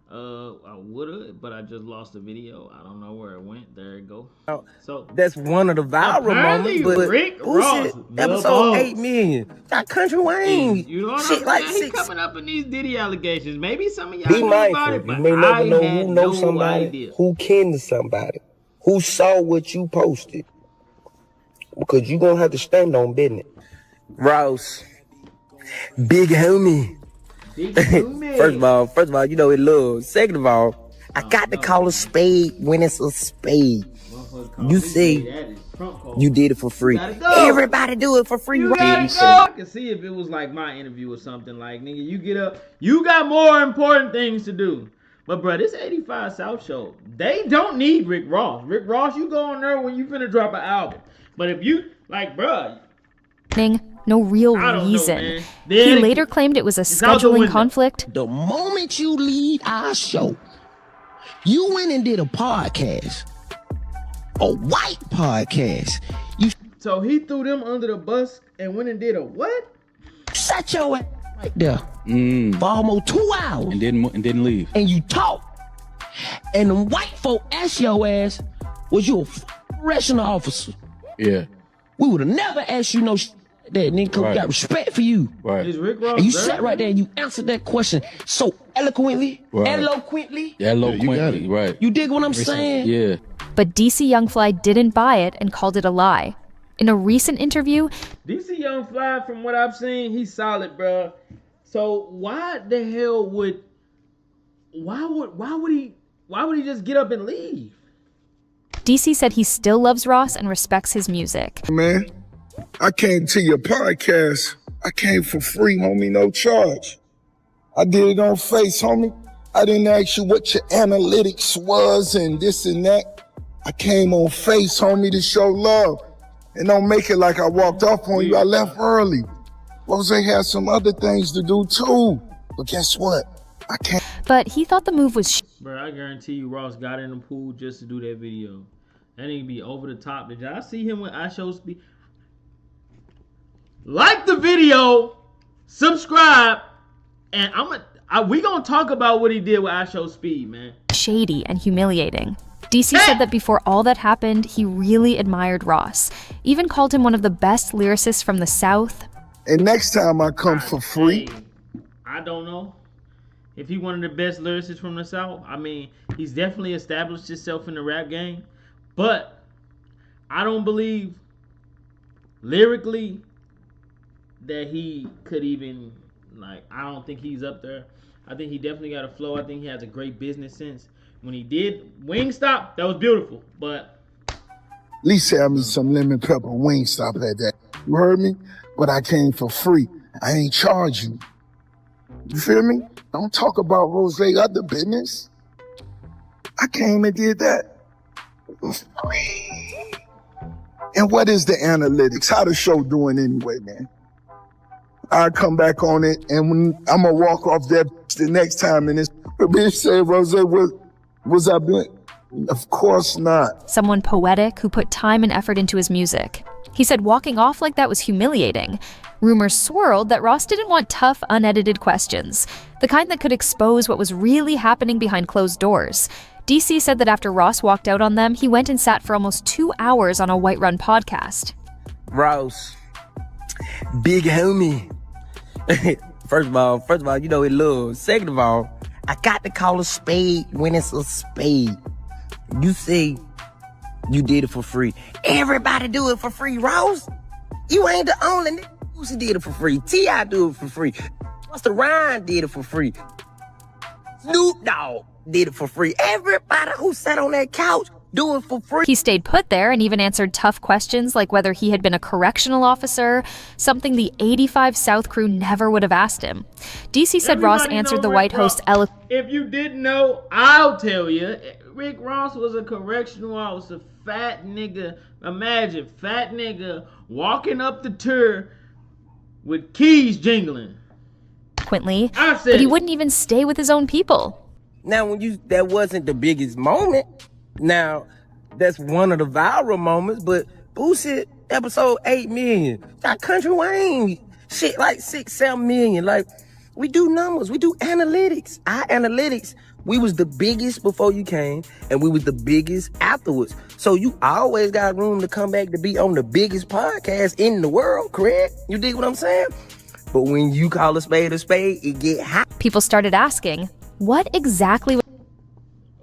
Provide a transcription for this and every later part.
I would've, but I just lost the video. I don't know where it went. There it go. Oh, So that's one of the viral apparently moments, but Rick Ross, bullshit. the Episode 8 boss, million. Got Country Wayne. you know what Shit I'm like saying? He 6. coming up in these Diddy allegations. Maybe some of y'all Be knew about mindful. it, You but may never I know had who knows no somebody, idea. who kin to somebody, who saw what you posted. Because you gonna have to stand on business. Ross, big homie. First of all, you know it love. Second of all, I got to call a spade when it's a spade. You say you did it for free. Everybody do it for free. You gotta go. I can see if it was like my interview or something. Like, nigga, you get up, you got more important things to do. But bro, this 85 South show, they don't need Rick Ross. Rick Ross, you go on there when you finna drop an album. But if you like, bro, no real reason. Know, he later claimed it was a scheduling conflict. The moment you leave our show, you went and did a podcast, a white podcast. So he threw them under the bus and went and did a what? Sat your ass right there for almost 2 hours and didn't leave. And you talk, and the white folk asked your ass, was you a correctional officer? Yeah. We would have never asked you no that nigga. We got respect for you. Right. Is Rick Ross and you sat right there and you answered that question so eloquently, eloquently. Eloquently, right. You dig what I'm saying? Yeah. But DC Young Fly didn't buy it and called it a lie. In a recent interview, DC Young Fly, from what I've seen, he's solid, bro. So why the hell would he just get up and leave? DC said he still loves Ross and respects his music. Man, I came to your podcast. I came for free, homie, no charge. I did it on Face, homie. I didn't ask you what your analytics was and this and that. I came on Face, homie, to show love. And don't make it like I walked off on you. I left early. Rose had some other things to do too. But guess what? I can't. But he thought the move was Bro, I guarantee you Ross got in the pool just to do that video. That nigga be over the top. Did y'all see him when I show speed? Like the video, subscribe, and we gonna talk about what he did with I Show Speed, man. Shady and humiliating. DC said that before all that happened, he really admired Ross. Even called him one of the best lyricists from the South. And next time I come for free. I don't know if he one of the best lyricists from the South. I mean, he's definitely established himself in the rap game. But I don't believe lyrically that he could even, like, I don't think he's up there. I think he definitely got a flow. I think he has a great business sense. When he did Wingstop, that was beautiful. But at least have me some lemon pepper Wingstop at that. You heard me? But I came for free. I ain't charge you. You feel me? Don't talk about Rose other business. I came and did that. And what is the analytics? How the show doing anyway, man? I'll come back on it, and when I'm gonna walk off that the next time, and this bitch say, Rose, what was I doing? Of course not. Someone poetic who put time and effort into his music. He said walking off like that was humiliating. Rumors swirled that Ross didn't want tough, unedited questions, the kind that could expose what was really happening behind closed doors. DC said that after Ross walked out on them, he went and sat for almost 2 hours on a White Run podcast. Ross, big homie. First of all, you know it love. Second of all, I got to call a spade when it's a spade. You say you did it for free. Everybody do it for free, Ross. You ain't the only nigga who did it for free. T.I. do it for free. Busta Rhymes did it for free. Snoop Dogg did it for free. Everybody who sat on that couch do it for free. He stayed put there and even answered tough questions like whether he had been a correctional officer, something the 85 South crew never would have asked him. DC said Ross answered the White host eloquently. If you didn't know, I'll tell you. Rick Ross was a correctional officer, fat nigga. Imagine, fat nigga walking up the tour with keys jingling. But he wouldn't even stay with his own people. Now, that wasn't the biggest moment. Now, that's one of the viral moments, but bullshit, episode 8 million. Got Country Wayne, shit like 6, 7 million. Like, We do numbers. We do analytics. Our analytics, we was the biggest before you came, and we was the biggest afterwards. So you always got room to come back to be on the biggest podcast in the world, correct? You dig what I'm saying? But when you call a spade, it get hot. People started asking, what exactly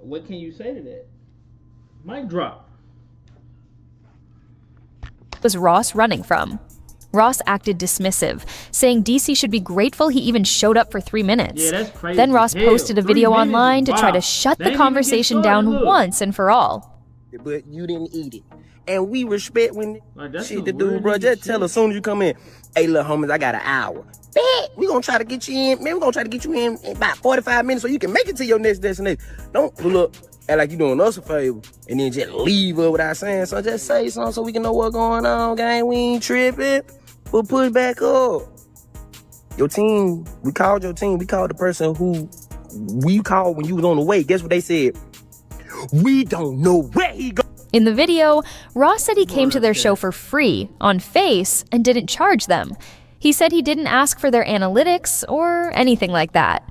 What can you say to that? Mic drop. was Ross running from? Ross acted dismissive, saying DC should be grateful he even showed up for 3 minutes. Yeah, that's crazy. Then Ross Hell, posted a 3 video minutes, online to try wow. to shut They the didn't even get conversation started, down look. once and for all. But you didn't eat it. And we respect when Like, that's shit some to do, weird bro. nigga Just shit. tell as soon as you come in, hey, look, homies, I got an hour. Bet we gonna try to get you in. Man, we gonna try to get you in about 45 minutes so you can make it to your next destination. Don't pull up, act like you doing us a favor, and then just leave her without saying something. Just say something so we can know what's going on, gang. We ain't tripping, but push back up. Your team, we called your team. We called the person who we called when you was on the way. Guess what they said? We don't know where he go. In the video, Ross said he came to their show for free, on Face, and didn't charge them. He said he didn't ask for their analytics or anything like that.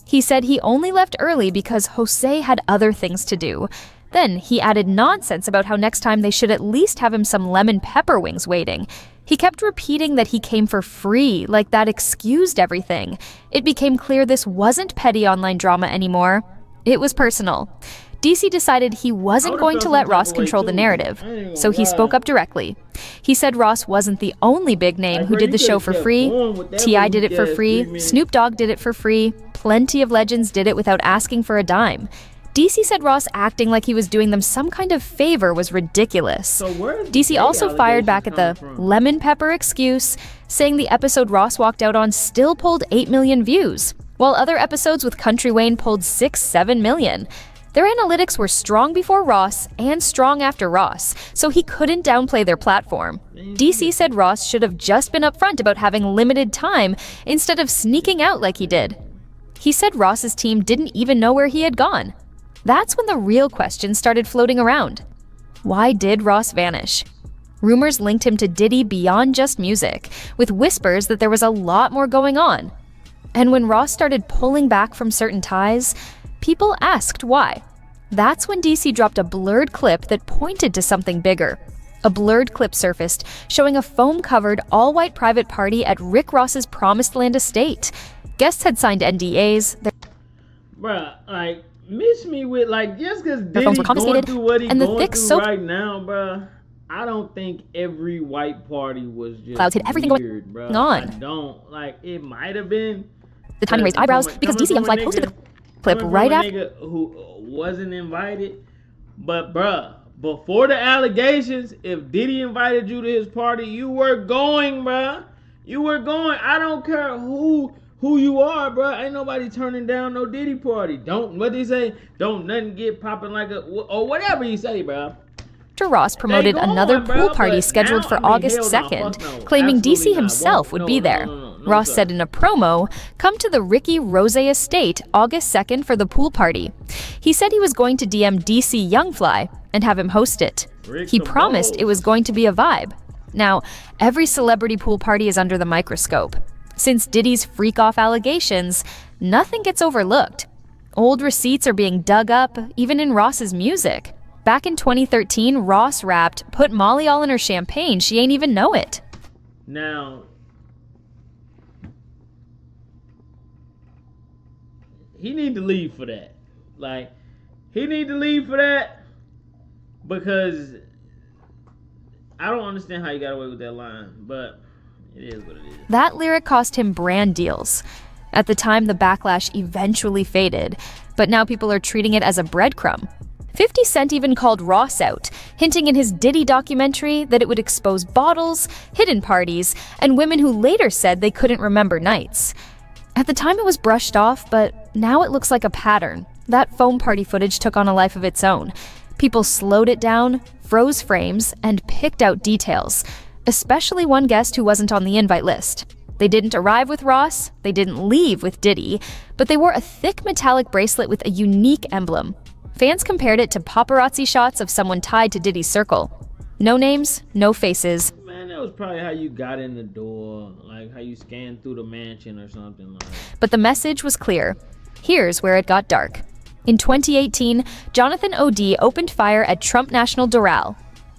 He said he only left early because Jose had other things to do. Then he added nonsense about how next time they should at least have him some lemon pepper wings waiting. He kept repeating that he came for free, like that excused everything. It became clear this wasn't petty online drama anymore. It was personal. DC decided he wasn't going to let Ross control the narrative, so he spoke up directly. He said Ross wasn't the only big name who did the show for free. T.I. did it for free, Snoop Dogg did it for free, plenty of legends did it without asking for a dime. DC said Ross acting like he was doing them some kind of favor was ridiculous. DC also fired back at the lemon pepper excuse, saying the episode Ross walked out on still pulled 8 million views, while other episodes with Country Wayne pulled 6-7 million. Their analytics were strong before Ross and strong after Ross, so he couldn't downplay their platform. DC said Ross should have just been upfront about having limited time instead of sneaking out like he did. He said Ross's team didn't even know where he had gone. That's when the real questions started floating around. Why did Ross vanish? Rumors linked him to Diddy beyond just music, with whispers that there was a lot more going on. And when Ross started pulling back from certain ties, people asked why. That's when DC dropped a blurred clip that pointed to something bigger. A blurred clip surfaced, showing a foam-covered, all-white private party at Rick Ross's Promised Land estate. Guests had signed NDAs. Bruh, like, miss me with, like, just because Their phones Diddy were going confiscated, through what he's and the going thick through soap right now, bruh, I don't think every white party was just clouds hid everything weird, going bruh. on. I don't, like, it might have been. The timing raised eyebrows because DC Young Fly posted the clip right after. Nigga who wasn't invited, but bruh, before the allegations, if Diddy invited you to his party, you were going, bruh. You were going. I don't care who you are, bruh. Ain't nobody turning down no Diddy party. Don't, what they say? Don't nothing get popping like a, or whatever you say, bruh. Ross promoted another pool party scheduled for August 2nd, claiming DC himself would be there. Ross said in a promo, "Come to the Ricky Rose estate August 2nd for the pool party." He said he was going to DM DC Youngfly and have him host it. He promised it was going to be a vibe. Now, every celebrity pool party is under the microscope. Since Diddy's freak-off allegations, nothing gets overlooked. Old receipts are being dug up, even in Ross's music. Back in 2013, Ross rapped, "Put Molly all in her champagne, she ain't even know it." Now, he need to leave for that. Like, he need to leave for that because I don't understand how he got away with that line, but it is what it is. That lyric cost him brand deals. At the time, the backlash eventually faded, but now people are treating it as a breadcrumb. 50 Cent even called Ross out, hinting in his Diddy documentary that it would expose bottles, hidden parties, and women who later said they couldn't remember nights. At the time it was brushed off, but now it looks like a pattern. That foam party footage took on a life of its own. People slowed it down, froze frames, and picked out details, especially one guest who wasn't on the invite list. They didn't arrive with Ross, they didn't leave with Diddy, but they wore a thick metallic bracelet with a unique emblem. Fans compared it to paparazzi shots of someone tied to Diddy's circle. No names, no faces. Man, that that was probably how you got in the door, like how you scanned through the mansion or something like. But the message was clear. Here's where it got dark. In 2018, Jonathan O.D. opened fire at Trump National Doral.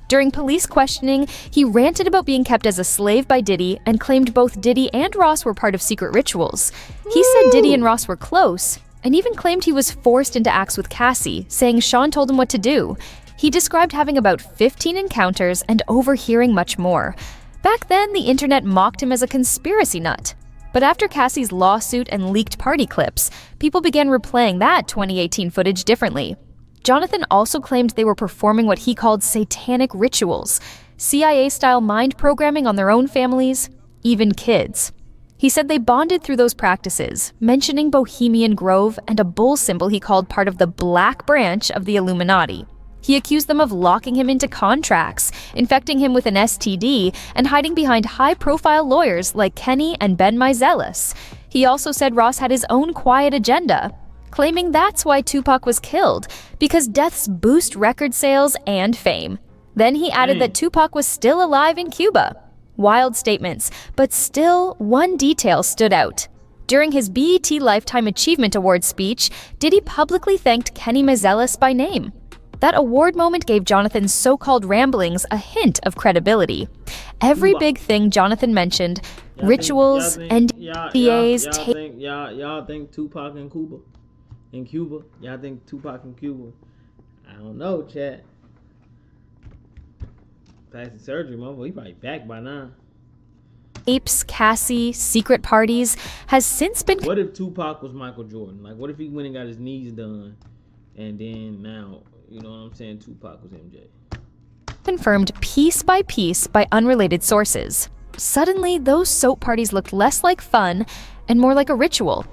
During police questioning, he ranted about being kept as a slave by Diddy and claimed both Diddy and Ross were part of secret rituals. He said Diddy and Ross were close, and even claimed he was forced into acts with Cassie, saying Sean told him what to do. He described having about 15 encounters and overhearing much more. Back then, the internet mocked him as a conspiracy nut. But after Cassie's lawsuit and leaked party clips, people began replaying that 2018 footage differently. Jonathan also claimed they were performing what he called satanic rituals, CIA-style mind programming on their own families, even kids. He said they bonded through those practices, mentioning Bohemian Grove and a bull symbol he called part of the Black Branch of the Illuminati. He accused them of locking him into contracts, infecting him with an STD, and hiding behind high-profile lawyers like Kenny and Ben Meiselas. He also said Ross had his own quiet agenda, claiming that's why Tupac was killed, because deaths boost record sales and fame. Then he added that Tupac was still alive in Cuba. Wild statements, but still, one detail stood out. During his BET Lifetime Achievement Award speech, Diddy publicly thanked Kenny Meiselas by name. That award moment gave Jonathan's so-called ramblings a hint of credibility. Every big thing Jonathan mentioned, rituals, NDAs, y'all think Tupac in Cuba? In Cuba? Y'all think Tupac in Cuba? I don't know, chat. Plastic surgery, motherfucker. He probably back by now. Apes, Cassie, secret parties, has since been... What if Tupac was Michael Jordan? Like, what if he went and got his knees done, and then now, you know what I'm saying, Tupac was MJ? Confirmed piece by unrelated sources. Suddenly, those soap parties looked less like fun and more like a ritual.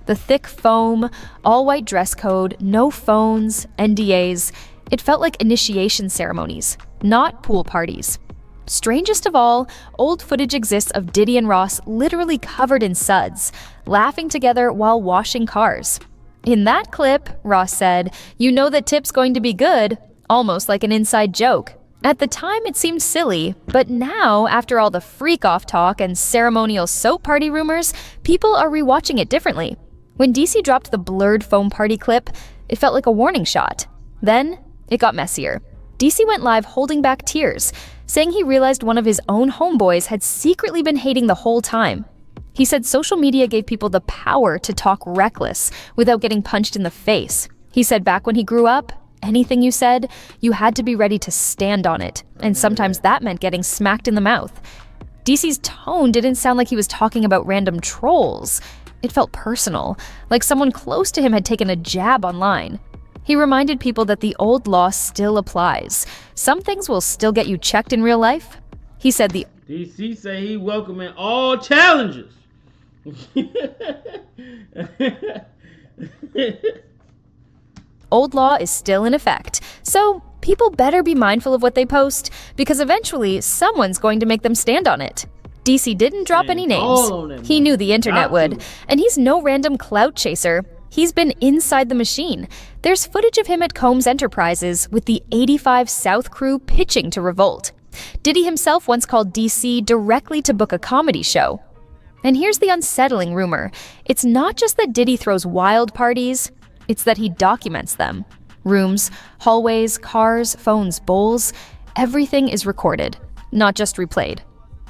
The thick foam, all-white dress code, no phones, NDAs. It felt like initiation ceremonies, not pool parties. Strangest of all, old footage exists of Diddy and Ross literally covered in suds, laughing together while washing cars. In that clip, Ross said, "You know that tip's going to be good," almost like an inside joke. At the time, it seemed silly, but now, after all the freak-off talk and ceremonial soap party rumors, people are rewatching it differently. When DC dropped the blurred foam party clip, it felt like a warning shot. Then, it got messier. DC went live holding back tears, saying he realized one of his own homeboys had secretly been hating the whole time. He said social media gave people the power to talk reckless without getting punched in the face. He said back when he grew up, anything you said, you had to be ready to stand on it, and sometimes that meant getting smacked in the mouth. DC's tone didn't sound like he was talking about random trolls. It felt personal, like someone close to him had taken a jab online. He reminded people that the old law still applies. Some things will still get you checked in real life. He said the DC say he welcoming all challenges. old law is still in effect, so people better be mindful of what they post, because eventually someone's going to make them stand on it. DC didn't drop any names. He knew the internet would, and he's no random clout chaser. He's been inside the machine. There's footage of him at Combs Enterprises with the 85 South crew pitching to revolt. Diddy himself once called DC directly to book a comedy show. And here's the unsettling rumor. It's not just that Diddy throws wild parties, it's that he documents them. Rooms, hallways, cars, phones, bowls, everything is recorded, not just replayed.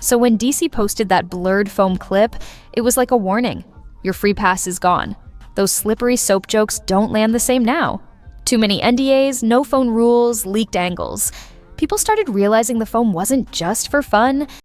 So when DC posted that blurred foam clip, it was like a warning. Your free pass is gone. Those slippery soap jokes don't land the same now. Too many NDAs, no phone rules, leaked angles. People started realizing the foam wasn't just for fun.